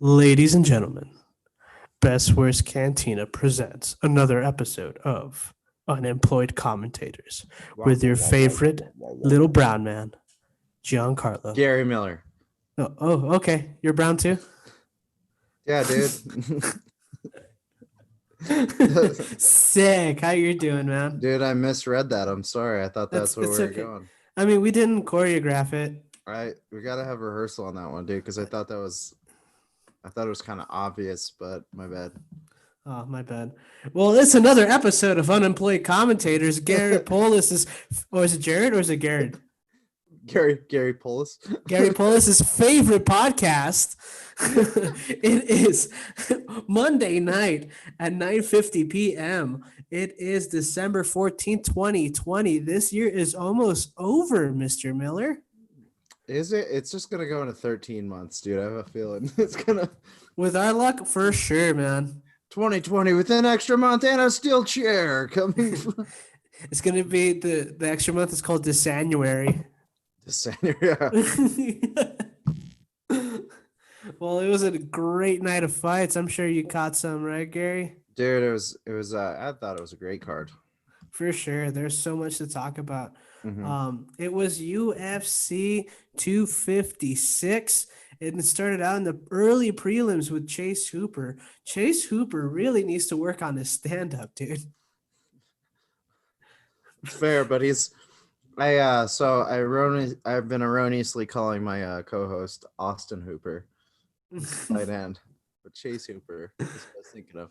Ladies and gentlemen, Best Worst Cantina presents another episode of Unemployed Commentators with your favorite little brown man, Giancarlo. Gary Miller. Oh, okay. You're brown too? Yeah, dude. Sick. How you doing, man? Dude, I misread that. I'm sorry. I thought that's where we were going. I mean, we didn't choreograph it. We gotta have rehearsal on that one, dude, because I thought it was kind of obvious, but my bad. Oh, my bad. Well, it's another episode of Unemployed Commentators. Gary Polis is, or is it Jared or is it Garrett? Gary Polis. Gary Polis's favorite podcast. It is Monday night at 9:50 p.m. It is December 14th, 2020. This year is almost over, Mr. Miller. Is it? It's just gonna go into 13 months, dude. I have a feeling it's gonna. With our luck, for sure, man. 2020 with an extra month and a steel chair coming. It's gonna be the extra month is called Desanuary. Well, it was a great night of fights. I'm sure you caught some, right, Gary? Dude, it was I thought it was a great card. For sure. There's so much to talk about. Mm-hmm. It was UFC 256. And it started out in the early prelims with Chase Hooper. Chase Hooper really needs to work on his stand-up, dude. Fair, but I've been erroneously calling my co-host Austin Hooper, tight end, but Chase Hooper is what I was thinking of.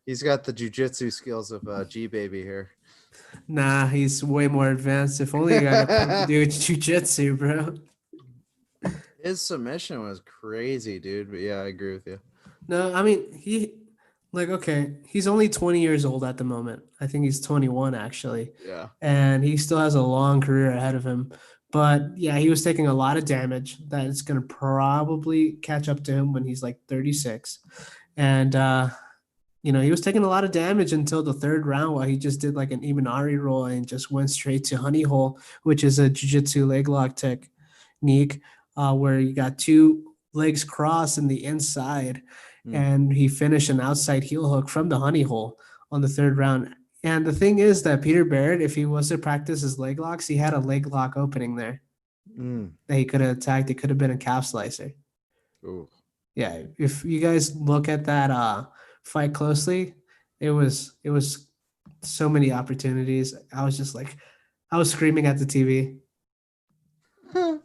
He's got the jiu-jitsu skills of G Baby here. Nah, he's way more advanced. If only you got to do jiu-jitsu, bro. His submission was crazy, dude. But yeah, I agree with you. No, I mean he's only 20 years old at the moment. I think he's 21 actually. Yeah. And he still has a long career ahead of him. But yeah, he was taking a lot of damage that is going to probably catch up to him when he's like 36. And he was taking a lot of damage until the third round while he just did like an Imanari roll and just went straight to honey hole, which is a jiu-jitsu leg lock technique where you got two legs crossed in the inside. And he finished an outside heel hook from the honey hole on the third round. And the thing is that Peter Barrett, if he was to practice his leg locks, he had a leg lock opening there that he could have attacked. It could have been a calf slicer. Ooh. Yeah, if you guys look at that fight closely, it was so many opportunities. I was just like, I was screaming at the TV. Have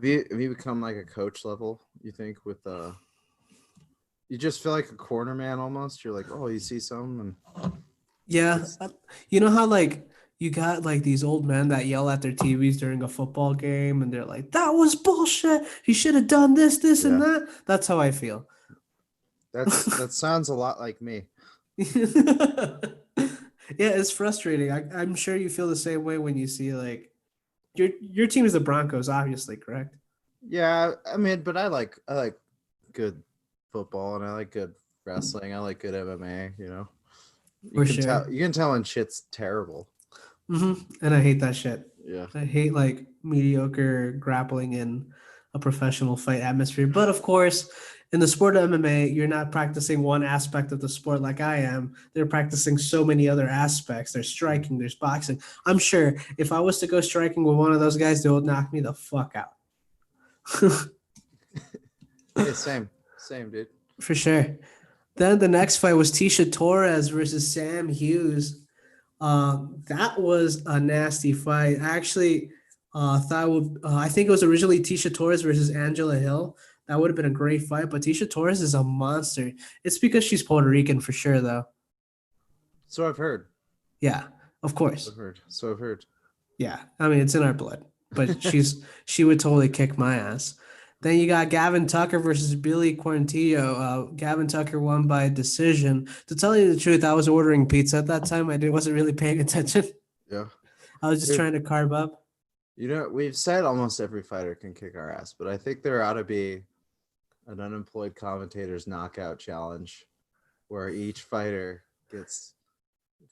you become like a coach level, you think, with you just feel like a corner man almost? You're like, oh, you see some and yeah. You know how like you got like these old men that yell at their TVs during a football game and they're like, that was bullshit. He should have done this, and that. That's how I feel. That sounds a lot like me. Yeah, it's frustrating. I'm sure you feel the same way when you see like your team is the Broncos, obviously, correct? Yeah, I mean, but I like good football and I like good wrestling. I like good MMA. You can tell when shit's terrible. Mm-hmm. And I hate that shit. Yeah, I hate like mediocre grappling in a professional fight atmosphere. But of course, in the sport of MMA, you're not practicing one aspect of the sport like I am. They're practicing so many other aspects. There's striking, there's boxing. I'm sure if I was to go striking with one of those guys, they would knock me the fuck out. Yeah, same, dude. For sure. Then the next fight was Tisha Torres versus Sam Hughes. That was a nasty fight. I actually I think it was originally Tisha Torres versus Angela Hill. That would have been a great fight, but Tisha Torres is a monster. It's because she's Puerto Rican for sure, though. So I've heard. Yeah, of course. So I've heard. Yeah, I mean, it's in our blood, but she would totally kick my ass. Then you got Gavin Tucker versus Billy Quarantillo. Gavin Tucker won by decision. To tell you the truth, I was ordering pizza at that time. I wasn't really paying attention. Yeah. I was just trying to carb up. We've said almost every fighter can kick our ass, but I think there ought to be an Unemployed Commentators knockout challenge where each fighter gets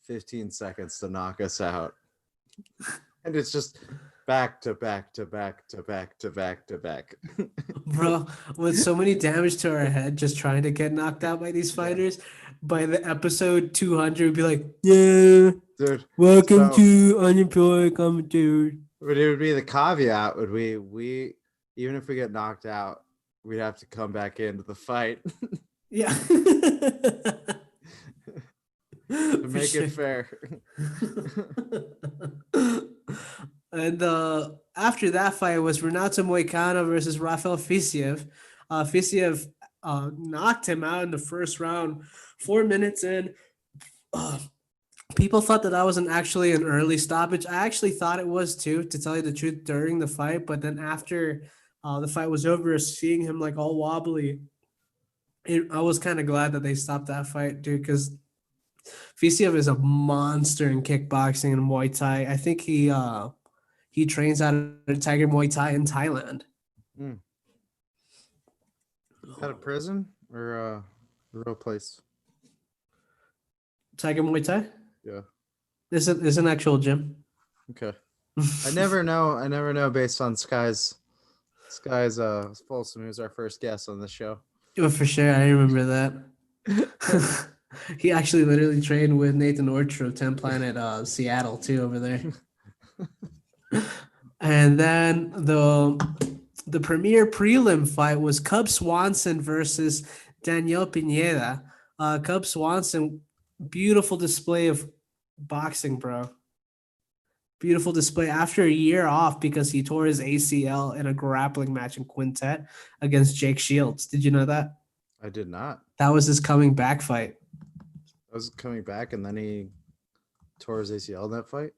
15 seconds to knock us out. And it's just back to back to back to back to back to back. Bro, with so many damage to our head just trying to get knocked out by these fighters, by the episode 200, we'd be like, yeah, Dude, welcome so to Unemployed Commentators. but it would be the caveat would we even if we get knocked out, we'd have to come back into the fight Yeah. to make it fair. And after that fight was Renato Moicano versus Rafael Fisiev. Fisiev knocked him out in the first round, 4 minutes in. People thought that was actually an early stoppage. I actually thought it was too, to tell you the truth, during the fight. But then after the fight was over, seeing him like all wobbly, I was kind of glad that they stopped that fight, dude, because Fisiev is a monster in kickboxing and Muay Thai. I think he trains out of Tiger Muay Thai in Thailand. Is that a prison or a real place? Tiger Muay Thai? Yeah. This is an actual gym. Okay. I never know based on Sky's Folsom, who's our first guest on the show. Oh, for sure. I remember that. He actually literally trained with Nathan Orchard of 10 Planet Seattle too over there. And then the premier prelim fight was Cub Swanson versus Danielle Pineda. Cub Swanson, beautiful display of boxing, bro. Beautiful display after a year off because he tore his ACL in a grappling match in quintet against Jake Shields. Did you know that? I did not. That was his coming back fight. I was coming back and then he tore his ACL in that fight.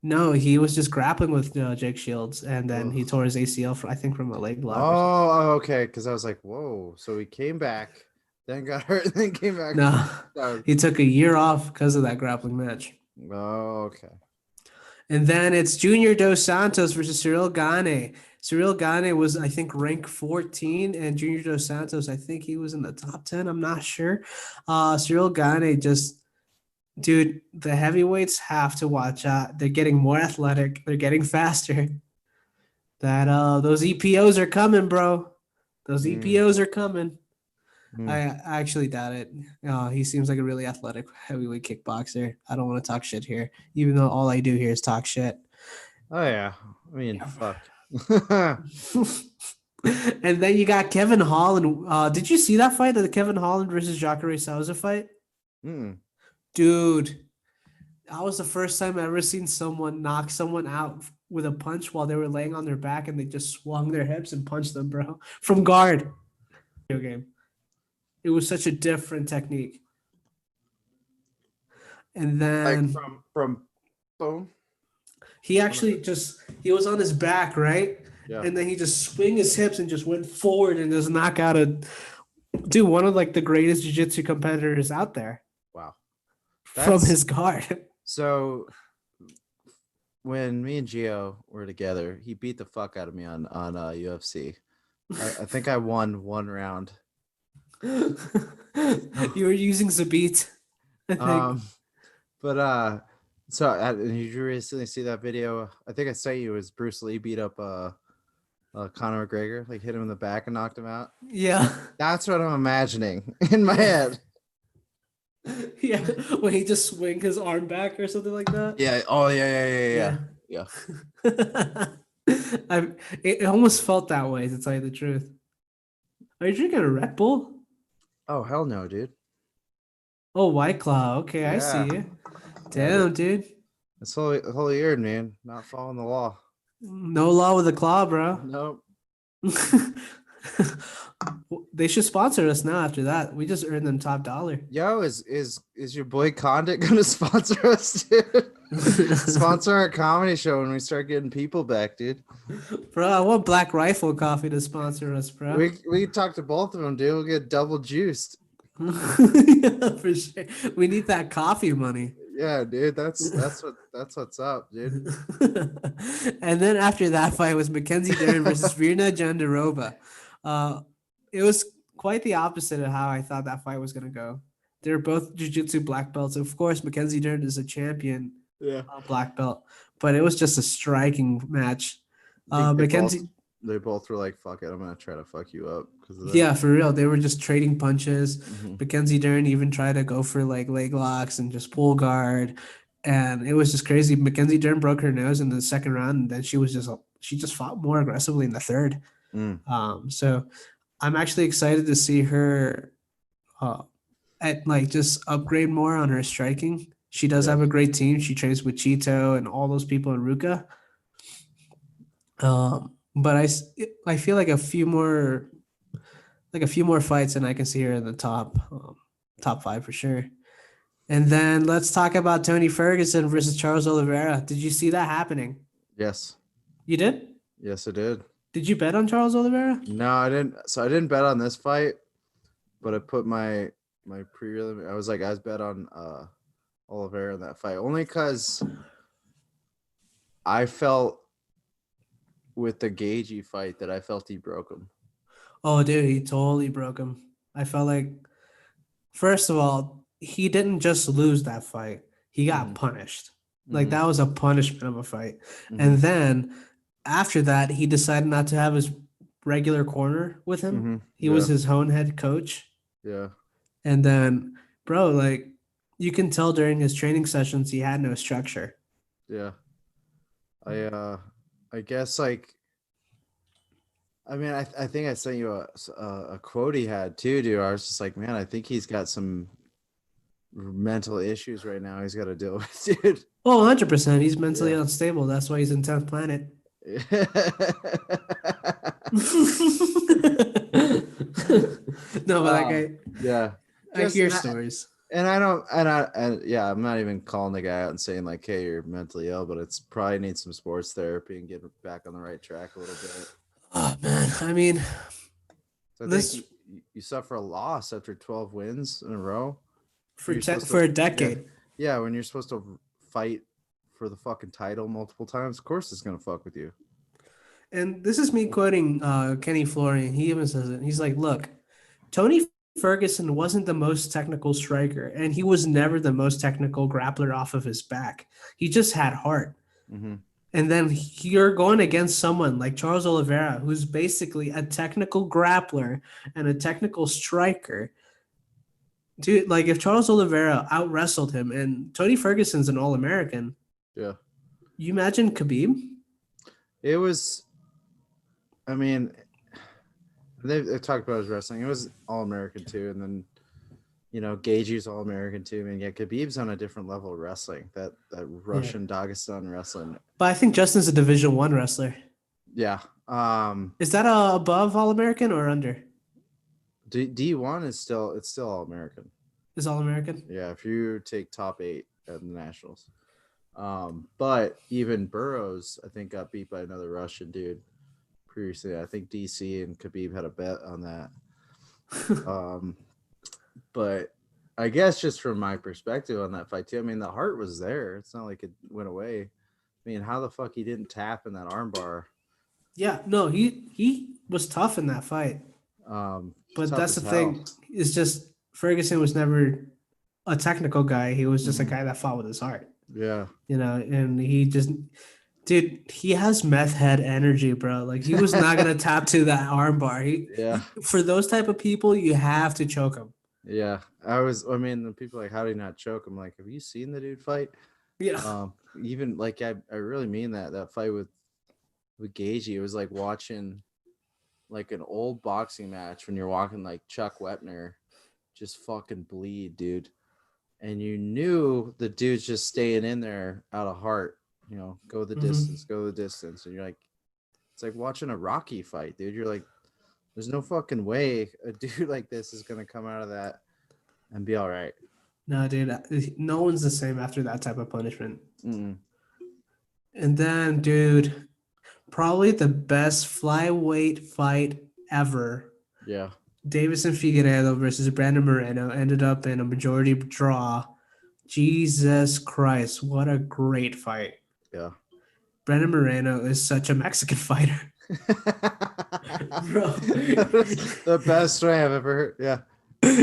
No, he was just grappling with Jake Shields, and then he tore his ACL from a leg lock. Oh, okay. Because I was like, whoa. So he came back, then got hurt, and then came back. No, he took a year off because of that grappling match. Oh, okay. And then it's Junior Dos Santos versus Cyril Gane. Cyril Gane was, I think, ranked 14, and Junior Dos Santos, I think he was in the top 10. I'm not sure. Cyril Gane just, dude, the heavyweights have to watch out. They're getting more athletic. They're getting faster. Those EPOs are coming, bro. Those EPOs are coming. I actually doubt it. He seems like a really athletic heavyweight kickboxer. I don't want to talk shit here, even though all I do here is talk shit. Oh, yeah. I mean, fuck. And then you got Kevin Holland. Did you see that fight, the Kevin Holland versus Jacare Souza fight? Dude, that was the first time I've ever seen someone knock someone out with a punch while they were laying on their back and they just swung their hips and punched them, bro, from guard. Video game. It was such a different technique. And then like from boom. He actually he was on his back, right? Yeah. And then he just swing his hips and just went forward and just knock out one of like the greatest jiu-jitsu competitors out there. Wow. From his guard. So when me and Gio were together, he beat the fuck out of me on UFC. I think I won one round. You were using Zabit, I think. So did you recently see that video? I think I sent you. Was Bruce Lee beat up Conor McGregor, like hit him in the back and knocked him out? Yeah, that's what I'm imagining in my head. Yeah, when he just swing his arm back or something like that. Yeah. Oh yeah. It almost felt that way, to tell you the truth. Are you drinking a Red Bull? Oh hell no, dude. Oh, White Claw. Okay, yeah. I see you. Damn, dude. It's whole year, man. Not following the law. No law with a claw, bro. Nope. They should sponsor us now. After that, we just earned them top dollar. Yo, is your boy Condit gonna sponsor us, dude? Sponsor our comedy show when we start getting people back, dude. Bro, I want Black Rifle Coffee to sponsor us, bro. We can talk to both of them, dude. We'll get double juiced. Yeah, for sure. We need that coffee money. Yeah, dude. That's what's up, dude. And then after that fight was Mackenzie Darren versus Verna Jandirova. It was quite the opposite of how I thought that fight was gonna go. They're both jiu-jitsu black belts. Of course, Mackenzie Darren is a champion black belt. but it was just a striking match. I think Mackenzie, they both were like, "Fuck it, I'm gonna try to fuck you up." Because of that. yeah, for real, they were just trading punches. Mhm. Mackenzie Darren even tried to go for like leg locks and just pull guard, and it was just crazy. Mackenzie Darren broke her nose in the second round, and then she just fought more aggressively in the third. Mm. So I'm actually excited to see her at like just upgrade more on her striking. She does Yeah. have a great team. She trains with Cheeto and all those people in Ruka. But I feel like a few more fights and I can see her in the top five for sure. And then let's talk about Tony Ferguson versus Charles Oliveira. Did you see that happening? Yes. You did? Yes, I did. Did you bet on Charles Oliveira? No, I didn't. So I didn't bet on this fight, but I put my prelim. I was bet on Oliveira in that fight only because I felt with the Gagey fight that I felt he broke him. Oh, dude, he totally broke him. I felt like, first of all, he didn't just lose that fight. He got punished. Like, that was a punishment of a fight. And then after that, he decided not to have his regular corner with him. He was his own head coach. Yeah. And then, bro, like, you can tell during his training sessions, he had no structure. Yeah. I guess like, I mean, I think I sent you a quote he had too, dude. I was just like, man, I think he's got some mental issues right now he's got to deal with, dude. Oh, 100%. He's mentally unstable. That's why he's in 10th planet. No, but I hear stories. And I'm not even calling the guy out and saying like, hey, you're mentally ill, but it's probably needs some sports therapy and get back on the right track a little bit. Oh man, I mean, so I think you suffer a loss after 12 wins in a row for a decade. Yeah, when you're supposed to fight for the fucking title multiple times, of course it's gonna fuck with you. And this is me quoting Kenny Florian. He even says it. He's like, look, Tony Ferguson wasn't the most technical striker, and he was never the most technical grappler off of his back. He just had heart. And then you're going against someone like Charles Oliveira, who's basically a technical grappler and a technical striker. Dude, like if Charles Oliveira out wrestled him, and Tony Ferguson's an All-American. Yeah. You imagine Khabib? It was, I mean, they talked about his wrestling. It was All-American too, and then Gagey's All-American too. I mean, yeah, Khabib's on a different level of wrestling. That Russian Dagestan wrestling. But I think Justin's a Division I wrestler. Yeah. Is that above All-American or under? D1 is still All-American. Is All-American? Yeah, if you take top 8 at the Nationals. But even Burroughs, I think, got beat by another Russian dude previously. I think DC and Khabib had a bet on that. But I guess just from my perspective on that fight too, I mean, the heart was there. It's not like it went away. I mean, how the fuck he didn't tap in that armbar? Yeah, no, he was tough in that fight. But that's the thing. It's just Ferguson was never a technical guy. He was just a guy that fought with his heart. Yeah. And he just, dude, he has meth head energy, bro. Like he was not gonna tap to that armbar. For those type of people, you have to choke him. Yeah, the people like, how do you not choke? I'm like, have you seen the dude fight? Yeah. Even like, I really mean that fight with Gagey, it was like watching like an old boxing match when you're walking like Chuck Wepner just fucking bleed, dude. And you knew the dude's just staying in there out of heart, go the distance. And you're like, it's like watching a Rocky fight, dude. You're like, there's no fucking way a dude like this is going to come out of that and be all right. No, dude, no one's the same after that type of punishment. Mm-mm. And then, dude, probably the best flyweight fight ever. Yeah. Davison Figueiredo versus Brandon Moreno ended up in a majority draw. Jesus Christ, what a great fight. Yeah. Brandon Moreno is such a Mexican fighter. Bro. The best way I've ever heard. Yeah.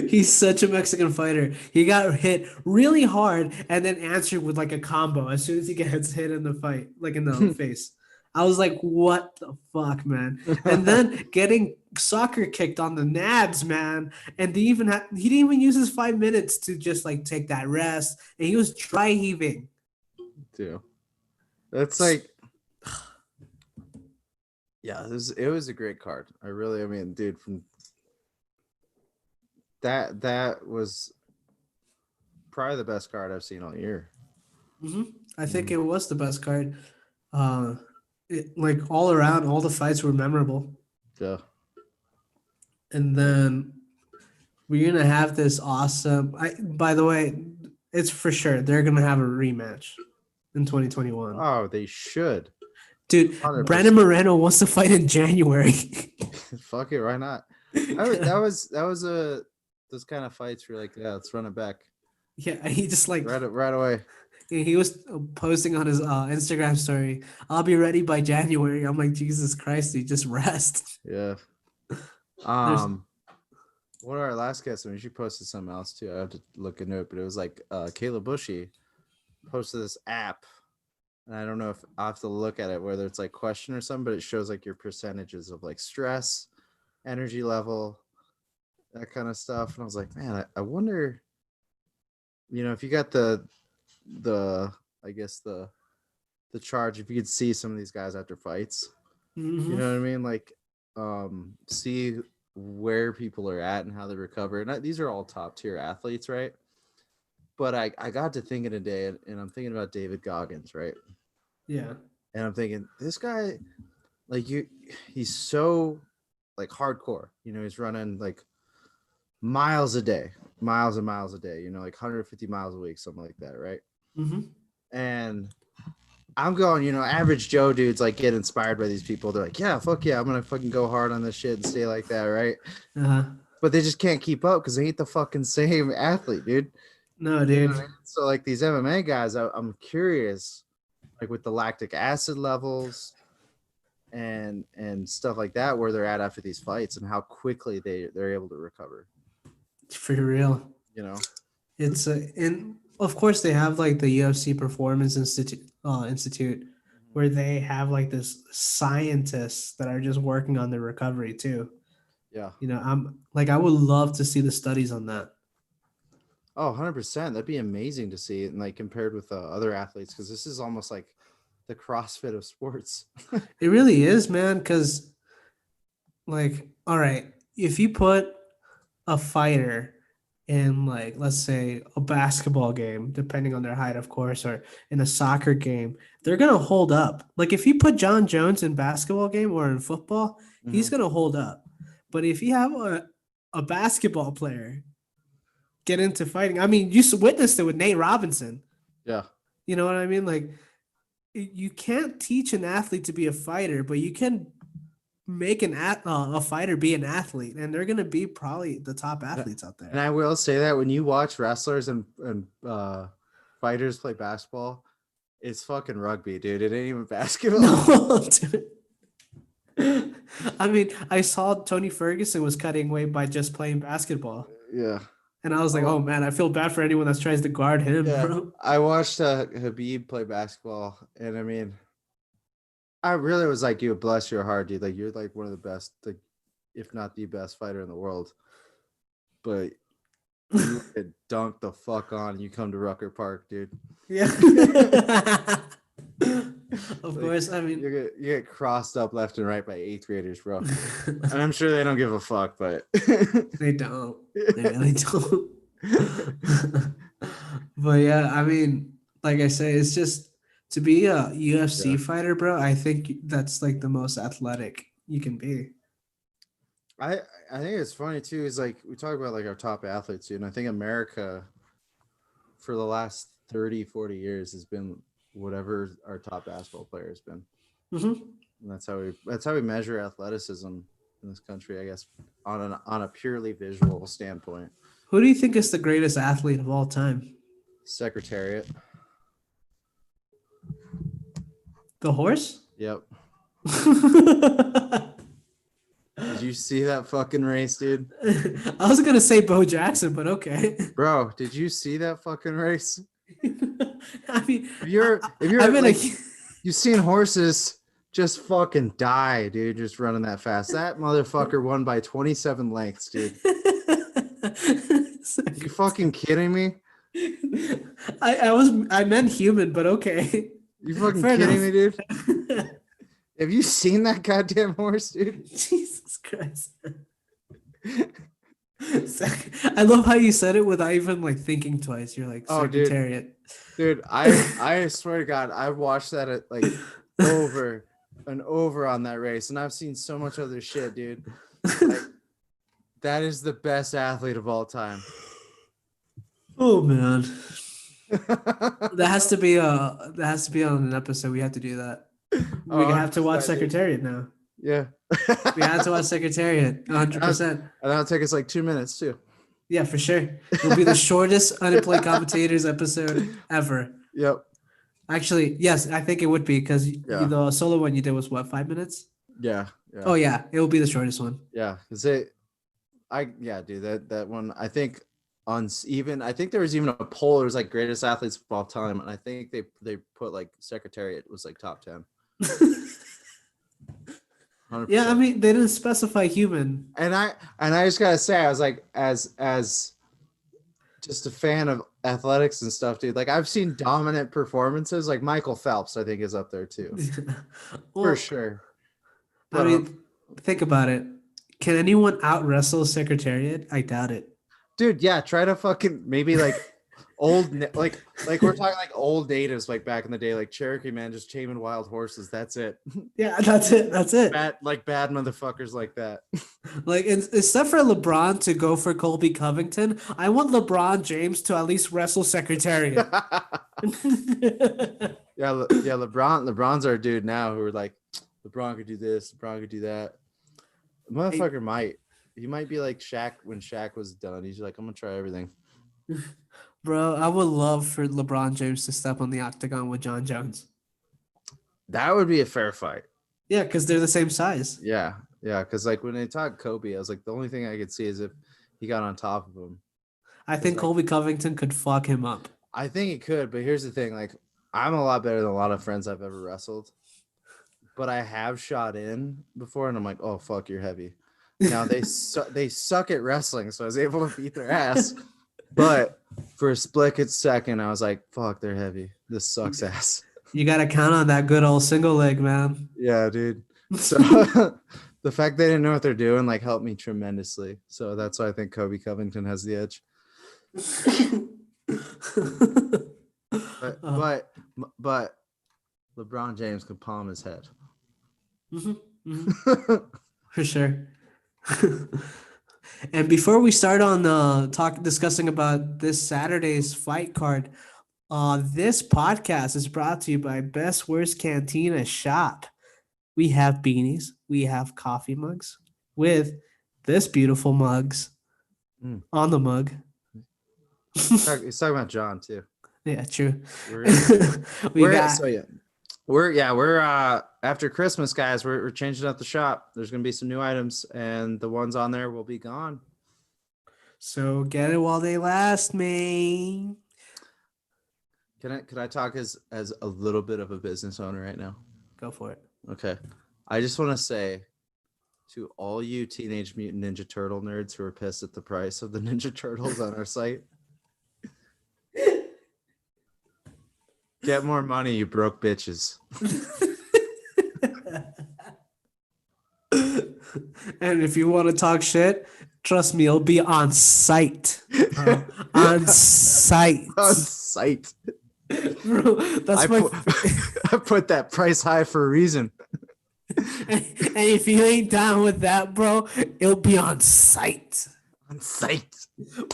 He's such a Mexican fighter. He got hit really hard and then answered with like a combo as soon as he gets hit in the fight, like in the face. I was like, what the fuck, man? And then getting soccer kicked on the nads, man. And he didn't even use his 5 minutes to just like take that rest. And he was dry heaving. Dude, that's like, yeah, it was a great card. I mean, dude, from that was probably the best card I've seen all year. I think it was the best card. Like all around, all the fights were memorable. Yeah. And then we're gonna have this awesome. By the way, it's for sure they're gonna have a rematch in 2021. Oh, they should. Dude, 100%. Brandon Morono wants to fight in January. Fuck it, why not? That was those kind of fights where like, yeah, let's run it back. Yeah, he just like right away. he was posting on his Instagram story, "I'll be ready by January." I'm like, Jesus Christ, he just rest. Yeah. One of our last guests, I mean, she posted something else too. I have to look into it, but it was like Kayla Bushy posted this app, and I don't know if I'll have to look at it, whether it's like question or something, but it shows like your percentages of like stress, energy level, that kind of stuff. And I was like, man, I wonder, if you got the I guess the charge, if you could see some of these guys after fights, you know what I mean? Like, see where people are at and how they recover. And these are all top tier athletes, right? But I got to thinking today, and I'm thinking about David Goggins, right? Yeah. And I'm thinking, this guy, like, he's so like hardcore. He's running like miles and miles a day. Like 150 miles a week, something like that, right? And I'm going, average Joe dudes like get inspired by these people. They're like, yeah, fuck yeah, I'm gonna fucking go hard on this shit and stay like that, right? But they just can't keep up because they ain't the fucking same athlete, dude. No, dude. So like these MMA guys, I'm curious, like with the lactic acid levels and stuff like that, where they're at after these fights and how quickly they're able to recover. For real. It's and of course they have like the UFC Performance Institute where they have like this scientists that are just working on the recovery too. Yeah. I'm like, I would love to see the studies on that. Oh, 100%. That'd be amazing to see it, and like compared with other athletes, because this is almost like the CrossFit of sports. It really is, man, because like, all right, if you put a fighter in like, let's say a basketball game, depending on their height, of course, or in a soccer game, they're gonna hold up. Like if you put John Jones in basketball game or in football, he's gonna hold up. But if you have a basketball player get into fighting, I mean, you witnessed it with Nate Robinson. Yeah. You know what I mean? Like you can't teach an athlete to be a fighter, but you can make a fighter be an athlete, and they're gonna be probably the top athletes out there. And I will say that when you watch wrestlers and fighters play basketball, it's fucking rugby, dude. It ain't even basketball. No, dude. I mean, I saw Tony Ferguson was cutting weight by just playing basketball. Yeah. And I was like, oh man, I feel bad for anyone that tries to guard him, bro. I watched Khabib play basketball, and I mean, I really was like, dude, bless your heart, dude. Like, you're like one of the best, like, if not the best fighter in the world. But you could dunk the fuck on, and you come to Rucker Park, dude. Yeah. Of course, I mean, you get crossed up left and right by 8th graders, bro. And I'm sure they don't give a fuck, but they don't. They really don't. But yeah, I mean, like I say, it's just to be a UFC fighter, bro. I think that's like the most athletic you can be. I think it's funny too. Is like we talk about like our top athletes, dude, and I think America for the last 30, 40 years has been whatever our top basketball player has been. And that's how we measure athleticism in this country, I guess, on a purely visual standpoint. Who do you think is the greatest athlete of all time? Secretariat. The horse? Yep. Did you see that fucking race, dude? I was gonna say Bo Jackson, but okay. Bro, did you see that fucking race? I mean, If you're I'm in like, you've seen horses just fucking die, dude, just running that fast. That motherfucker won by 27 lengths, dude. You fucking kidding me? I meant human, but okay. You fucking Fair kidding me, dude? enough. Have you seen that goddamn horse, dude? Jesus Christ. I love how you said it without even like thinking twice. You're like, Oh, dude. Secretariat. Dude, I swear to God, I've watched that at, like over and over on that race, and I've seen so much other shit, dude. Like, that is the best athlete of all time. Oh man. That has to be on an episode. We have to do that. We have to watch Secretariat now. Yeah. We have to watch Secretariat 100%. And that'll take us like 2 minutes too. Yeah, for sure. It'll be the shortest Unemployed Commentators episode ever. Yep. Actually, yes, I think it would be because the solo one you did was what, 5 minutes? Yeah. Oh yeah, it will be the shortest one. Yeah, because dude, that one, I think I think there was even a poll. It was like greatest athletes of all time, and I think they put like Secretariat was like top 10. 100%. Yeah, I mean they didn't specify human. And I just gotta say, I was like, as just a fan of athletics and stuff, dude. Like I've seen dominant performances. Like Michael Phelps, I think is up there too, Well, for sure. But, I mean, think about it. Can anyone out wrestle Secretariat? I doubt it. Dude, yeah, try to fucking maybe like old like we're talking like old natives like back in the day, like Cherokee man just taming wild horses. That's it. Yeah, that's it. Bad motherfuckers like that. Like except for LeBron to go for Colby Covington, I want LeBron James to at least wrestle Secretariat. LeBron's our dude now who are like, LeBron could do this, LeBron could do that. The motherfucker he might be like Shaq when Shaq was done. He's like, I'm gonna try everything. Bro, I would love for LeBron James to step on the octagon with John Jones. That would be a fair fight. Yeah, because they're the same size. Yeah, because like when they talked Kobe, I was like, the only thing I could see is if he got on top of him. I think Colby Covington could fuck him up. I think he could, but here's the thing: like, I'm a lot better than a lot of friends I've ever wrestled, but I have shot in before, and I'm like, oh fuck, you're heavy. Now they suck at wrestling, so I was able to beat their ass. But for a split second, I was like, fuck, they're heavy. This sucks ass. You got to count on that good old single leg, man. Yeah, dude. So the fact they didn't know what they're doing, like, helped me tremendously. So that's why I think Kobe Covington has the edge. But LeBron James could palm his head. For sure. And before we start on discussing about this Saturday's fight card, this podcast is brought to you by Best Worst Cantina Shop. We have beanies, we have coffee mugs with this beautiful mugs on the mug. He's talking about John too. Yeah, true. We're after Christmas, guys. We're changing up the shop. There's gonna be some new items, and the ones on there will be gone. So get it while they last, man. Can I talk as a little bit of a business owner right now? Go for it. Okay. I just want to say to all you Teenage Mutant Ninja Turtle nerds who are pissed at the price of the Ninja Turtles on our site. Get more money, you broke bitches. And if you want to talk shit, trust me, it'll be on site. On site. On site. Bro, that's I put that price high for a reason. And if you ain't down with that, bro, it'll be on site. On site.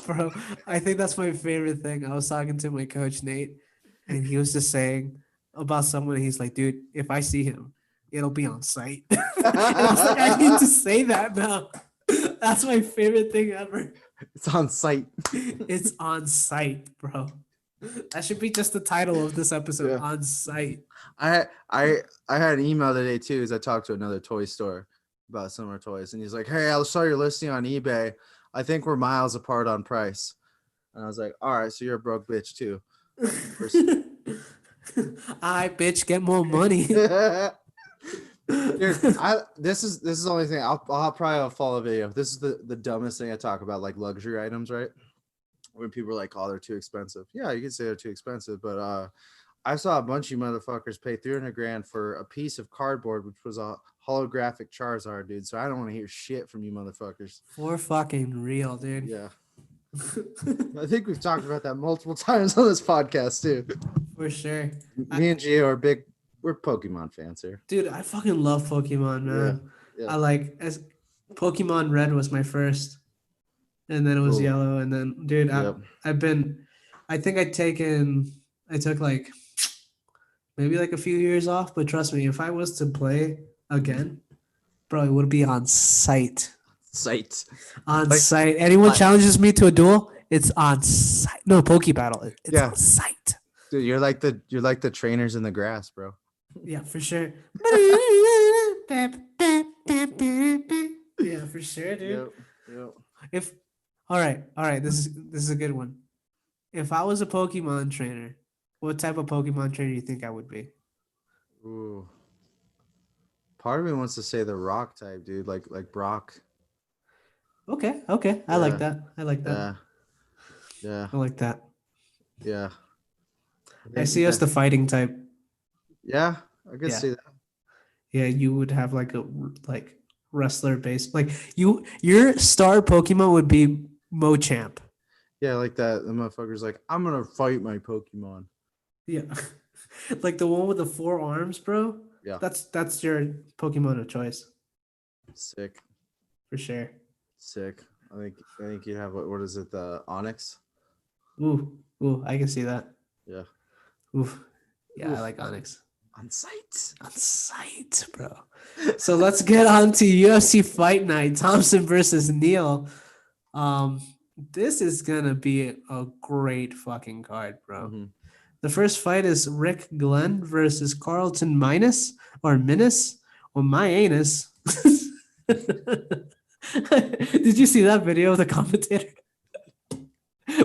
Bro, I think that's my favorite thing. I was talking to my coach, Nate, and he was just saying about someone. He's like, dude, if I see him, it'll be on site. And I was like, I need to say that now. That's my favorite thing ever. It's on site. It's on site, bro. That should be just the title of this episode. Yeah. On site. I had an email today too, as I talked to another toy store, about similar toys, and he's like, "Hey, I saw your listing on eBay. I think we're miles apart on price." And I was like, "All right, so you're a broke bitch too." I bitch, get more money. Dude, this is the only thing I'll probably follow a video. This is the dumbest thing I talk about, like luxury items, right? When people are like, "Oh, they're too expensive." Yeah, you can say they're too expensive, but I saw a bunch of you motherfuckers pay $300,000 for a piece of cardboard, which was a holographic Charizard, dude. So I don't want to hear shit from you motherfuckers. For fucking real, dude. Yeah. I think we've talked about that multiple times on this podcast too. For sure. Me and Gio are we're Pokemon fans here. Dude, I fucking love Pokemon, man. Yeah. I like as Pokemon Red was my first, and then it was Yellow, and then dude, I think I took like maybe like a few years off, but trust me, if I was to play again, bro, it would be on site. On site. Anyone challenges me to a duel, it's on site. No, Poke Battle. It's on site. Dude, you're like the trainers in the grass, bro. Yeah, for sure. Yeah, for sure, dude. Yep. All right, this is a good one. If I was a Pokemon trainer, what type of Pokemon trainer do you think I would be? Ooh. Part of me wants to say the rock type, dude, like Brock. Okay. I like that. Yeah. I like that. Yeah. I see us the fighting type. Yeah, I could see that. Yeah, you would have like a wrestler base. Like your star Pokemon would be Machamp. Yeah, like that. The motherfucker's like, I'm gonna fight my Pokemon. Yeah. Like the one with the 4 arms, bro. Yeah. That's your Pokemon of choice. Sick. For sure. Sick. I think you'd have what is it, the Onyx? Ooh, I can see that. Yeah. Oof. Yeah, I like Onyx. On site, bro. So let's get on to UFC Fight Night. Thompson versus Neal. This is gonna be a great fucking card, bro. Mm-hmm. The first fight is Rick Glenn versus Carlton Minus or Minus or My Anus. Did you see that video of the commentator?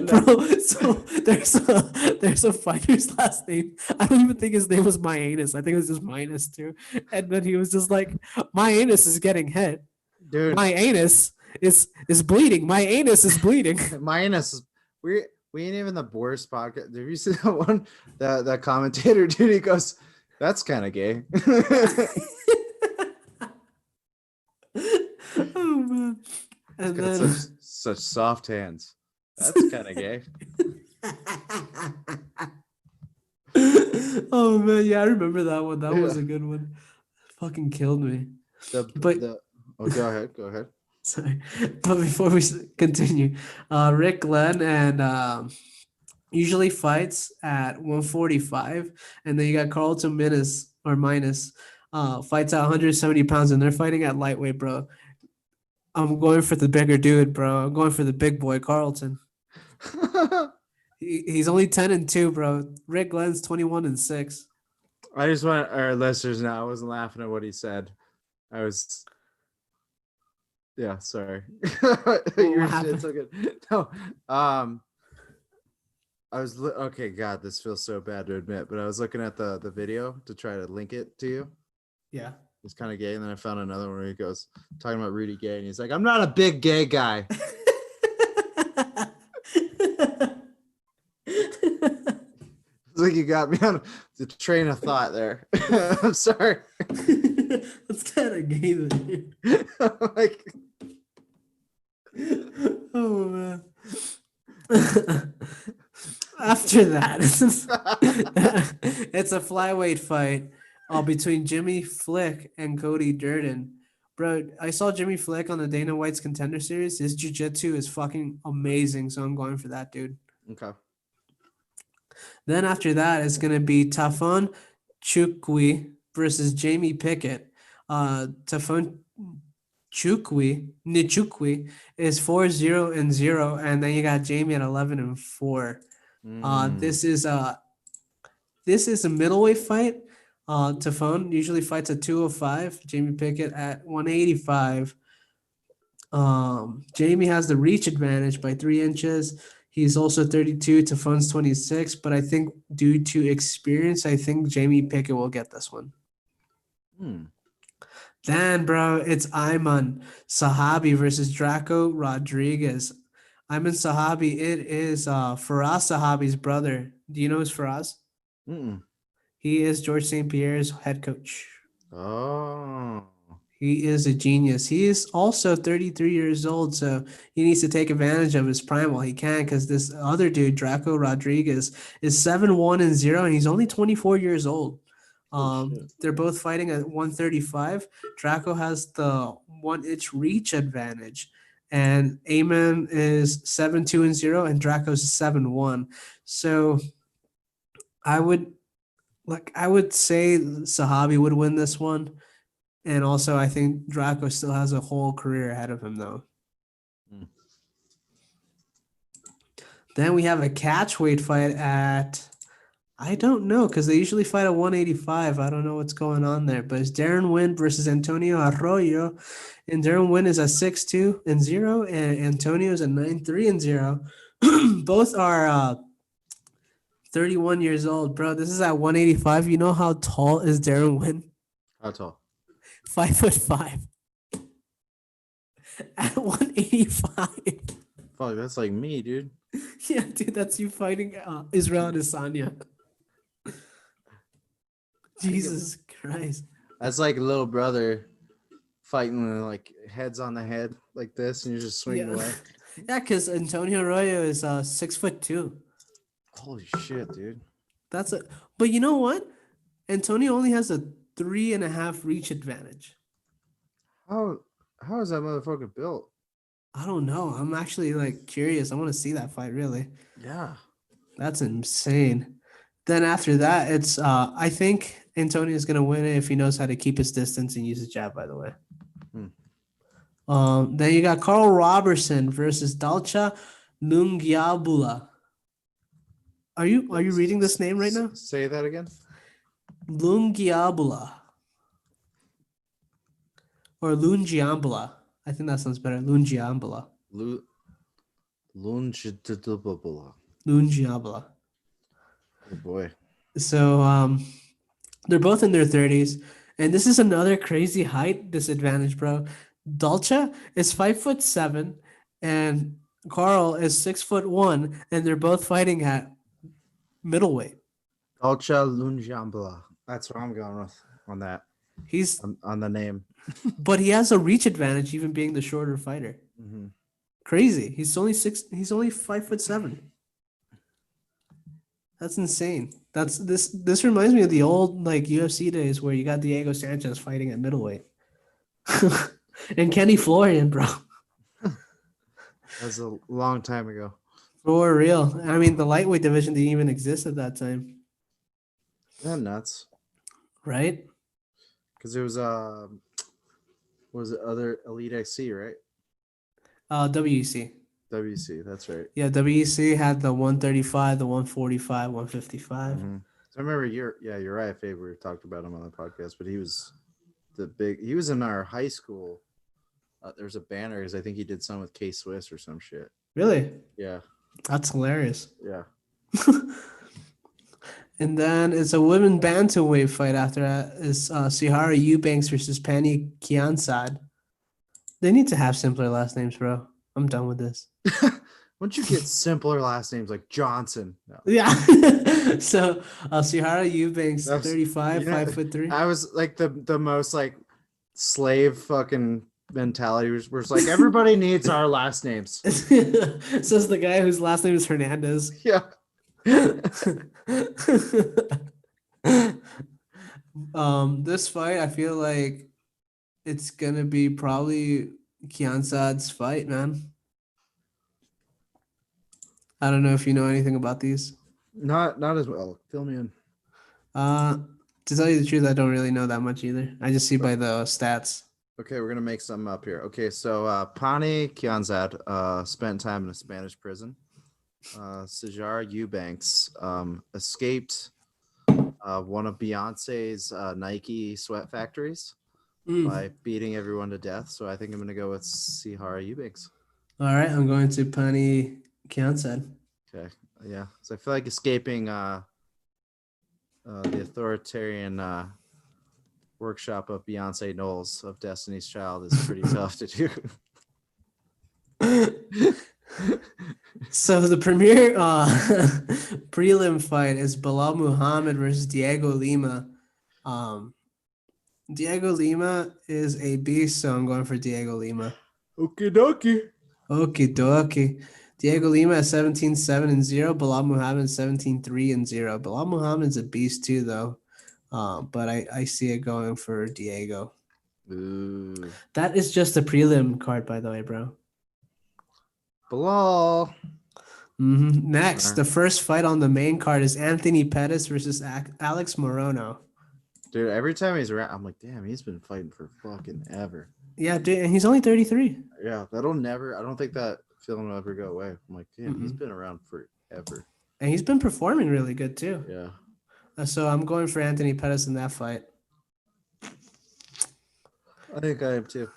Bro, so there's a fighter's last name. I don't even think his name was My Anus. I think it was just Minus too. And then he was just like, my anus is getting hit. Dude. My anus is bleeding. My anus is bleeding. My anus is we ain't even the worst podcast. Have you seen that one? That commentator, dude, he goes, that's kind of gay. Oh man. And then such soft hands. That's kind of gay. Oh man, yeah, I remember that one. That was a good one. Fucking killed me. Go ahead. Sorry, but before we continue, Rick Glenn and usually fights at 145, and then you got Carlton Minus fights at 170 pounds, and they're fighting at lightweight, bro. I'm going for the bigger dude, bro. I'm going for the big boy, Carlton. He's only 10-2, bro. Rick Glenn's 21-6. I just want our listeners to know I wasn't laughing at what he said. I was. Yeah, sorry. Your shit's so good. No, I was okay. God, this feels so bad to admit, but I was looking at the video to try to link it to you. Yeah. It's kind of gay, and then I found another one where he goes talking about Rudy Gay, and he's like, "I'm not a big gay guy." It's like you got me on the train of thought there. I'm sorry. That's kind of gay, then. Like, oh man. After that, it's a flyweight fight between Jimmy Flick and Cody Durden. Bro, I saw Jimmy Flick on the Dana White's Contender Series. His jiu-jitsu is fucking amazing, so I'm going for that, dude. Okay. Then after that, it's going to be Taffon Chukwue versus Jamie Pickett. Taffon Chukwue is 4-0-0, and then you got Jamie at 11-4. This is a middleweight fight. Taffon usually fights at 205. Jamie Pickett at 185. Jamie has the reach advantage by 3 inches. He's also 32. Taffon's 26. But I think due to experience, I think Jamie Pickett will get this one. Then, bro, it's Iman Sahabi versus Draco Rodriguez. Iman Sahabi, it is Faraz Sahabi's brother. Do you know who's Faraz? He is George St. Pierre's head coach. Oh. He is a genius. He is also 33 years old, so he needs to take advantage of his prime while he can, because this other dude, Draco Rodriguez, is 7-1-0, and he's only 24 years old. They're both fighting at 135. Draco has the 1-inch reach advantage, and Iman is 7-2-0, and Draco's 7-1. So I would say Sahabi would win this one. And also, I think Draco still has a whole career ahead of him, though. Then we have a catchweight fight at, I don't know, because they usually fight at 185. I don't know what's going on there. But it's Darren Wynn versus Antonio Arroyo. And Darren Wynn is a 6-2-0, and Antonio is a 9-3-0. Both are 31 years old, bro. This is at 185. You know how tall is Darren Wynn? How tall? 5'5". At 185. Fuck, that's like me, dude. Yeah, dude, that's you fighting Israel Adesanya. Jesus Christ. That's like a little brother fighting like heads on the head like this, and you're just swinging away. Yeah, because Antonio Arroyo is 6'2". Holy shit, dude. But you know what? Antonio only has a 3.5 reach advantage. How is that motherfucker built? I don't know. I'm actually like curious. I want to see that fight, really. Yeah. That's insane. Then after that, it's I think Antonio is gonna win it if he knows how to keep his distance and use his jab, by the way. Then you got Carl Robertson versus Dolce Lungiabula. Are you reading this name right now? Say that again. Lungiabula. Or Lungiambula. I think that sounds better. Lungiambula. Lungiambula. Lungiambula. Oh boy. So they're both in their 30s. And this is another crazy height disadvantage, bro. Dolce is 5'7", and Carl is 6'1", and they're both fighting at middleweight. Dolce Lungiambula. That's what I'm going with on that. He's on the name. But he has a reach advantage, even being the shorter fighter. Crazy. He's only 5'7". That's insane. This reminds me of the old like UFC days where you got Diego Sanchez fighting at middleweight. And Kenny Florian, bro. That's a long time ago. For real. I mean, the lightweight division didn't even exist at that time. Yeah, nuts. Right? Because there was other Elite XC, right? WEC. WC, that's right. Yeah, WEC had the 135, the 145, 155. So I remember Uriah Faber talked about him on the podcast, but he was in our high school. There's a banner because I think he did some with K Swiss or some shit. Really? Yeah. That's hilarious. Yeah. And then it's a women bantamweight fight after that. It's Sahara Eubanks versus Penny Kiansad. They need to have simpler last names, bro. I'm done with this. Once you get simpler last names like Johnson. No. Yeah. So Sahara Eubanks, 35, 5'3". I was like the most like slave fucking mentality where it's like everybody needs our last names. Says the guy whose last name is Hernandez. Yeah. This fight, I feel like it's gonna be probably Kiansad's fight, man. I don't know if you know anything about these. Not as well. Fill me in. To tell you the truth, I don't really know that much either. I just see by the stats. Okay, we're gonna make something up here. Okay, so Pani Kiansad spent time in a Spanish prison. Sahara Eubanks escaped one of Beyonce's Nike sweat factories by Mm. beating everyone to death. So I think I'm gonna go with Sahara Eubanks. All right, I'm going to Pani Kiansad. Okay, yeah. So I feel like escaping the authoritarian workshop of Beyonce Knowles of Destiny's Child is pretty tough to do. So the premier prelim fight is Bilal Muhammad versus Diego Lima. Diego Lima is a beast, so I'm going for Diego Lima. Okie dokie. Okie dokie. Diego Lima is 17-7-0. Bilal Muhammad 17-3-0. Bilal Muhammad's a beast too, though. But I see it going for Diego. Ooh. That is just a prelim card, by the way, bro. Bilal. Next, the first fight on the main card is Anthony Pettis versus Alex Morono. Dude, every time he's around, I'm like, damn, he's been fighting for fucking ever. Yeah, dude, and he's only 33. Yeah, that'll never, I don't think that feeling will ever go away. I'm like, damn, he's been around forever. And he's been performing really good too. Yeah. So I'm going for Anthony Pettis in that fight. I think I am too.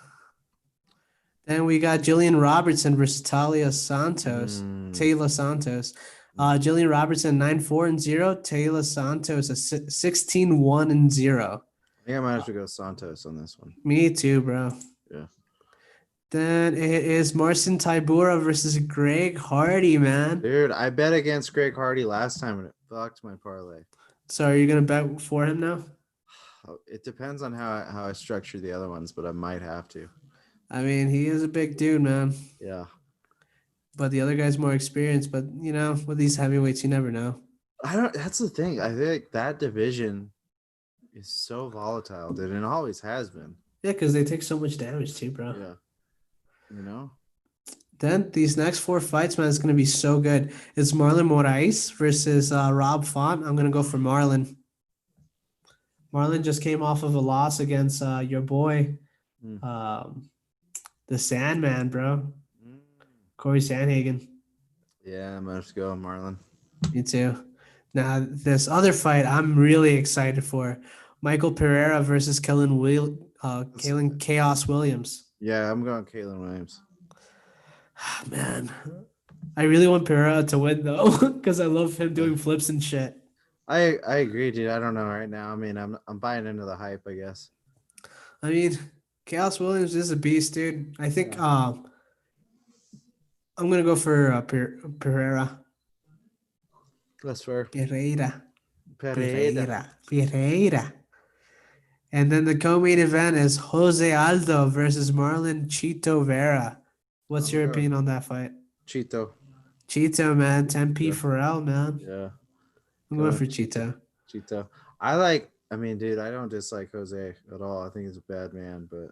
Then we got Jillian Robertson versus Talia Santos. Taylor Santos. Jillian Robertson 9-4-0. Taylor Santos 16-1-0. I think I might have to go Santos on this one. Me too, bro. Yeah. Then it is Marcin Tybura versus Greg Hardy, man. Dude, I bet against Greg Hardy last time and it fucked my parlay. So are you gonna bet for him now? It depends on how I structure the other ones, but I might have to. I mean, he is a big dude, man. Yeah. But the other guy's more experienced. But you know, with these heavyweights, you never know. That's the thing. I think that division is so volatile, dude, and it always has been. Yeah, because they take so much damage too, bro. Yeah. You know? Then these next 4 fights, man, is going to be so good. It's Marlon Moraes versus Rob Font. I'm going to go for Marlon. Marlon just came off of a loss against your boy, the Sandman, bro. Corey Sandhagen. Yeah, I'm going to have to go on Marlon. Me too. Now, this other fight I'm really excited for. Michael Pereira versus Kalen Chaos Williams. Yeah, I'm going Kalen Williams. Man, I really want Pereira to win though, because I love him doing flips and shit. I agree, dude. I don't know right now. I mean, I'm buying into the hype, I guess. I mean, Chaos Williams is a beast, dude. I think I'm gonna go for Pereira. That's fair. Pereira. And then the co-main event is Jose Aldo versus Marlon Chito Vera. What's your opinion on that fight? Chito, man. 10P Pharrell, man. Yeah. I'm going for Chito. I mean, dude, I don't dislike Jose at all. I think he's a bad man, but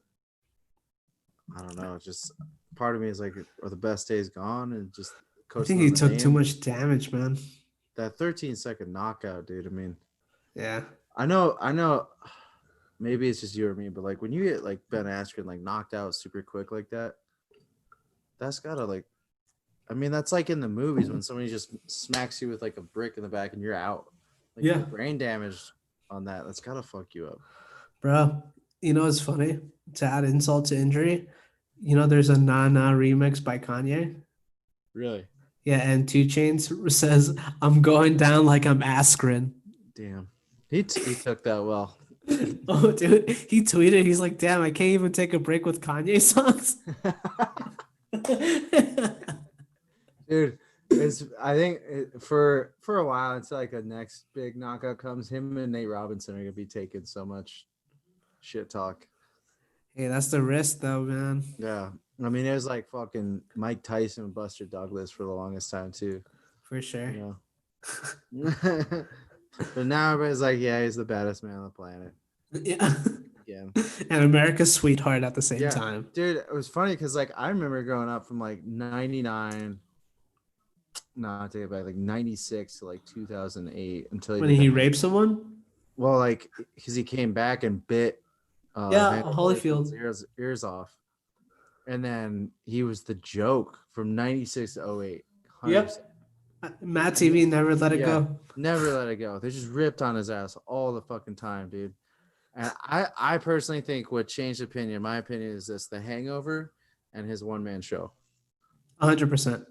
I don't know. Just part of me is like, are the best days gone? And just I think he took too much damage, man. That 13-second knockout, dude. I mean, yeah. I know. Maybe it's just you or me, but like when you get like Ben Askren like knocked out super quick like that, that's gotta like, I mean, that's like in the movies when somebody just smacks you with like a brick in the back and you're out. Like, yeah. Brain damage on that's gotta fuck you up. Bro, you know what's funny? To add insult to injury, you know there's a Na Na remix by Kanye? Really? Yeah, and 2 Chainz says, I'm going down like I'm Askren. Damn. He took that well. Oh, dude. He tweeted, he's like, damn, I can't even take a break with Kanye songs. Dude, I think for a while until like a next big knockout comes, him and Nate Robinson are gonna be taking so much shit talk. Hey, that's the risk though, man. Yeah. I mean, it was like fucking Mike Tyson and Buster Douglas for the longest time too. For sure. You know? But now everybody's like, yeah, he's the baddest man on the planet. Yeah. Yeah. And America's sweetheart at the same time. Dude, it was funny because like I remember growing up from like 99. No, I take it back, like 96 to like 2008 until when he raped someone? Well, like because he came back and bit Holyfield's ears off. And then he was the joke from 96 to 08. 100%. Yep. Matt TV never let it Yeah. go. Never let it go. They just ripped on his ass all the fucking time, dude. And I personally think what changed opinion, my opinion is this: The Hangover and his one-man show. 100%.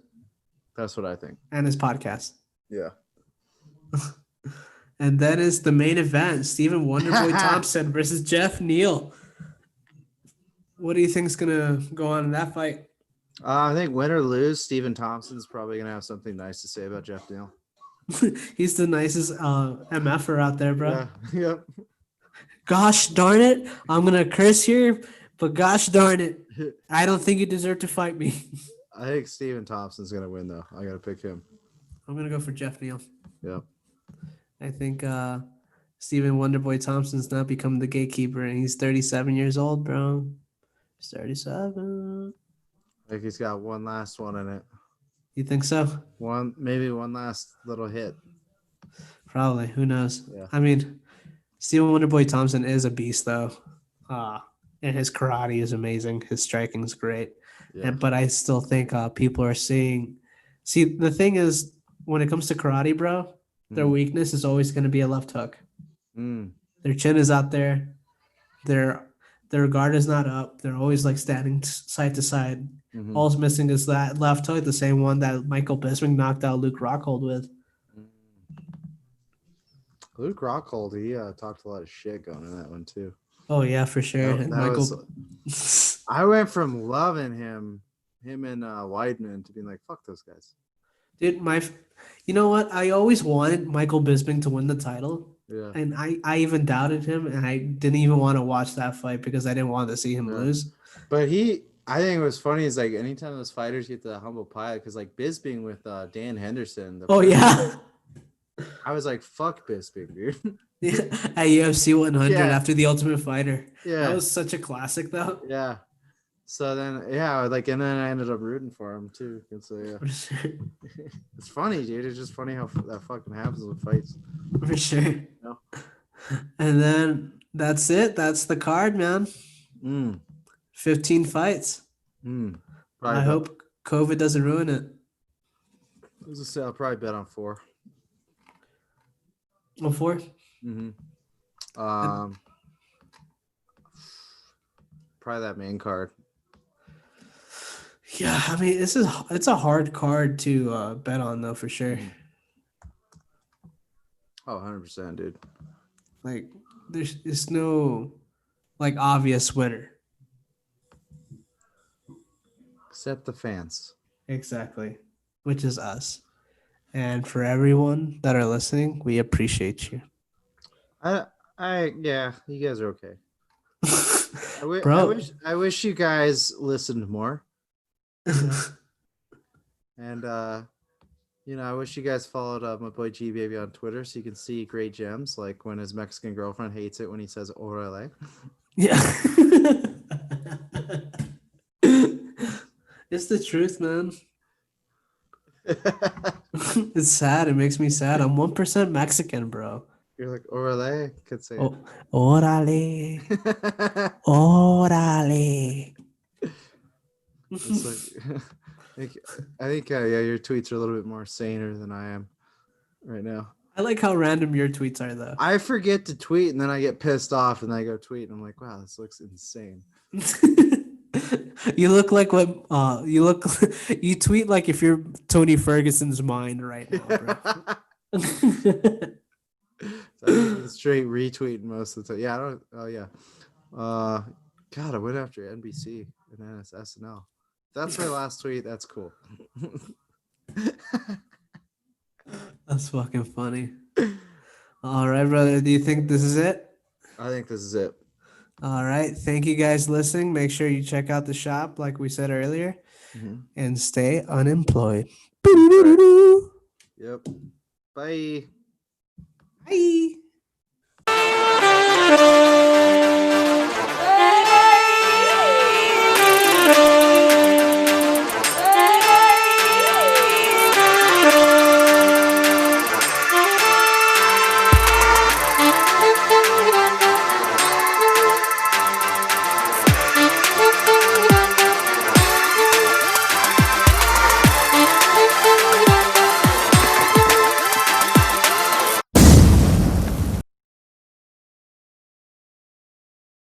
That's what I think. And his podcast. Yeah. And then is the main event: Stephen Wonderboy Thompson versus Jeff Neal. What do you think's gonna go on in that fight? I think win or lose, Stephen Thompson's probably gonna have something nice to say about Jeff Neal. He's the nicest MFer out there, bro. Yeah. Yep. Gosh darn it. I'm going to curse here, but gosh darn it. I don't think you deserve to fight me. I think Stephen Thompson's gonna win though. I gotta pick him. I'm going to go for Jeff Neal. Yep. I think Stephen Wonderboy Thompson's not become the gatekeeper, and he's 37 years old, bro. He's 37. I think he's got one last one in it. You think so? Maybe one last little hit. Probably. Who knows? Yeah. I mean, Stephen Wonderboy Thompson is a beast, though. And his karate is amazing. His striking is great. Yeah. But I still think people are seeing. See, the thing is, when it comes to karate, bro, their weakness is always going to be a left hook. Their chin is out there. Their guard is not up. They're always like standing side to side. All's missing is that left hook, the same one that Michael Bisping knocked out Luke Rockhold with. Luke Rockhold, he talked a lot of shit going in that one too. Oh yeah, for sure. I went from loving him and Weidman to being like, fuck those guys. Dude, you know what? I always wanted Michael Bisping to win the title. Yeah. And I even doubted him, and I didn't even want to watch that fight because I didn't want to see him lose. But I think it was funny is like anytime those fighters get to the humble pie, because like Bisping with Dan Henderson. Yeah. I was like, fuck Bisping, dude. Yeah, at UFC 100 Yeah. after the Ultimate Fighter. Yeah. That was such a classic, though. Yeah. So then, and then I ended up rooting for him too. And so yeah, it's funny, dude. It's just funny how that fucking happens with fights. For sure. You know? And then that's it. That's the card, man. 15 fights. I hope COVID doesn't ruin it. I was gonna say I'll probably bet on 4. Oh, 4? Probably that main card. Yeah, I mean, it's a hard card to bet on, though, for sure. Oh, 100%, dude. Like, there's no, like, obvious winner. Except the fans. Exactly. Which is us. And for everyone that are listening, we appreciate you. Yeah, you guys are okay. Bro. I wish you guys listened more. And I wish you guys followed my boy G Baby on Twitter so you can see great gems like when his Mexican girlfriend hates it when he says "Orale." Yeah. It's the truth, man. It's sad. It makes me sad. I'm 1% Mexican, bro. You're like Orale. Could say it. Orale. Orale. It's like, I think your tweets are a little bit more saner than I am right now. I like how random your tweets are, though. I forget to tweet and then I get pissed off and I go tweet and I'm like, wow, this looks insane. You look like what you tweet like if you're Tony Ferguson's mind right now, bro. So straight retweeting most of the time. Yeah, I don't. Oh yeah. God, I went after NBC and then it's SNL. That's my last tweet. That's cool. That's fucking funny. All right, brother. Do you think this is it? I think this is it. All right. Thank you guys listening. Make sure you check out the shop, like we said earlier, and stay unemployed. Yep. Bye. Bye.